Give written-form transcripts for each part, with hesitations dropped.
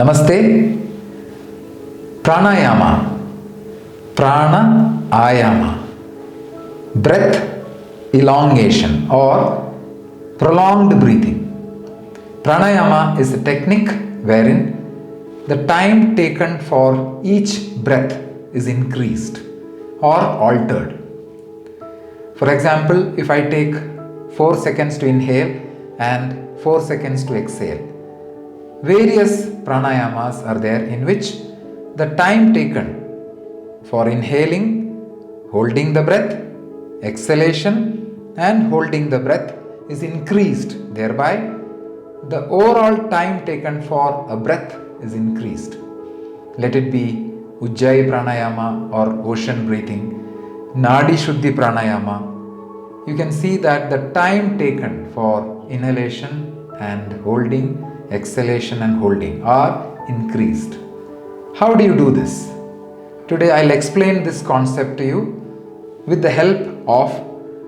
Namaste. Pranayama. Pranayama. Breath elongation or prolonged breathing. Pranayama is a technique wherein the time taken for each breath is increased or altered. For example, if I take 4 seconds to inhale and 4 seconds to exhale, various pranayamas are there in which the time taken for inhaling, holding the breath, exhalation and holding the breath is increased. Thereby, the overall time taken for a breath is increased. Let it be Ujjayi Pranayama or ocean breathing, Nadi Shuddhi Pranayama. You can see that the time taken for inhalation and holding, exhalation and holding are increased. How do you do this? Today I'll explain this concept to you with the help of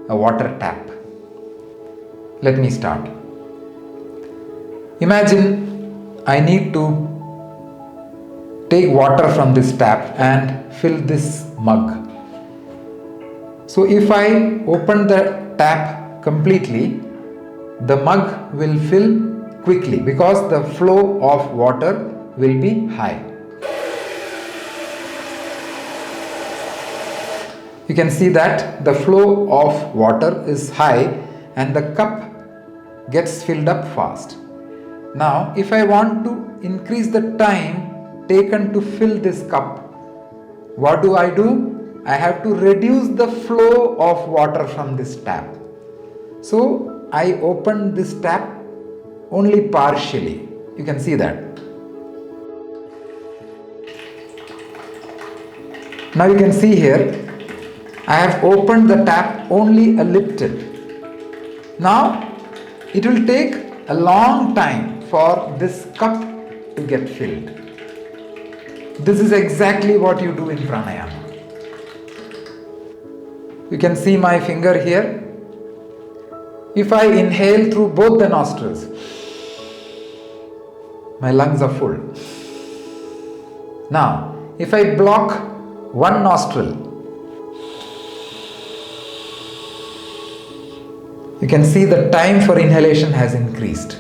a water tap. Let me start. Imagine I need to take water from this tap and fill this mug. So if I open the tap completely, the mug will fill quickly because the flow of water will be high. You can see that the flow of water is high and the cup gets filled up fast. Now, if I want to increase the time taken to fill this cup, what do? I have to reduce the flow of water from this tap. So, I open this tap only partially. You can see that. Now you can see here, I have opened the tap only a little. Now, it will take a long time for this cup to get filled. This is exactly what you do in pranayama. You can see my finger here. If I inhale through both the nostrils, my lungs are full. Now, if I block one nostril, you can see the time for inhalation has increased.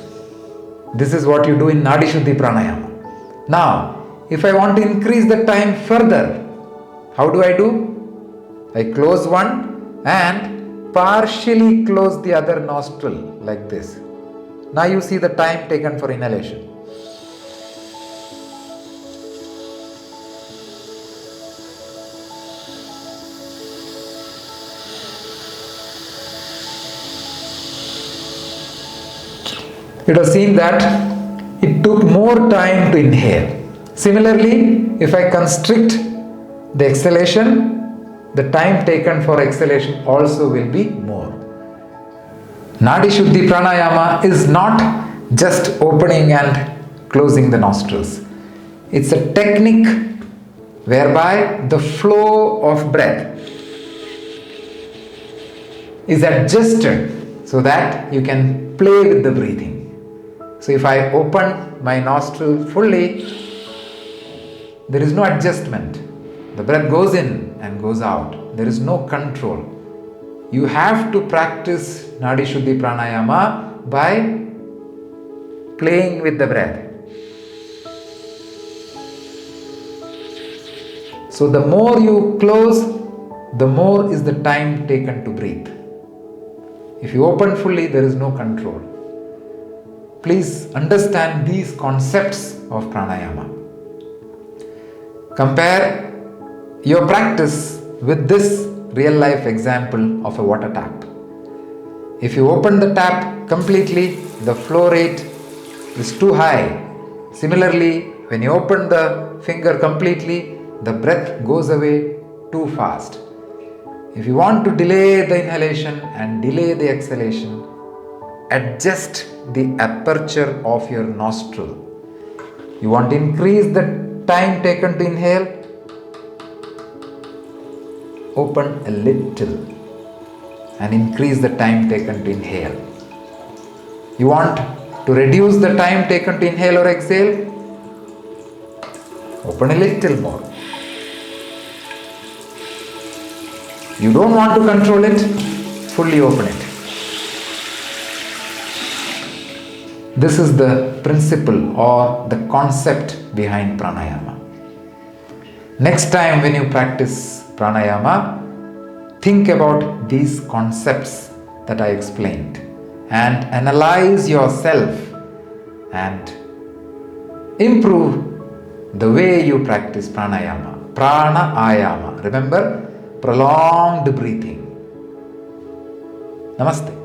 This is what you do in Nadi Shuddhi Pranayama. Now, if I want to increase the time further, how do? I close one and partially close the other nostril like this. Now you see the time taken for inhalation. It was seen that it took more time to inhale. Similarly, if I constrict the exhalation, the time taken for exhalation also will be more. Nadi Shuddhi Pranayama is not just opening and closing the nostrils. It's a technique whereby the flow of breath is adjusted so that you can play with the breathing. So if I open my nostril fully, there is no adjustment. The breath goes in and goes out. There is no control. You have to practice Nadi Shuddhi Pranayama by playing with the breath. So the more you close, the more is the time taken to breathe. If you open fully, there is no control. Please understand these concepts of pranayama. Compare your practice with this real life example of a water tap. If you open the tap completely, the flow rate is too high. Similarly, when you open the finger completely, the breath goes away too fast. If you want to delay the inhalation and delay the exhalation, adjust the aperture of your nostril. You want to increase the time taken to inhale? Open a little and increase the time taken to inhale. You want to reduce the time taken to inhale or exhale? Open a little more. You don't want to control it, fully open it. This is the principle or the concept behind pranayama. Next time when you practice pranayama, think about these concepts that I explained and analyze yourself and improve the way you practice pranayama. Pranayama. Remember, prolonged breathing. Namaste.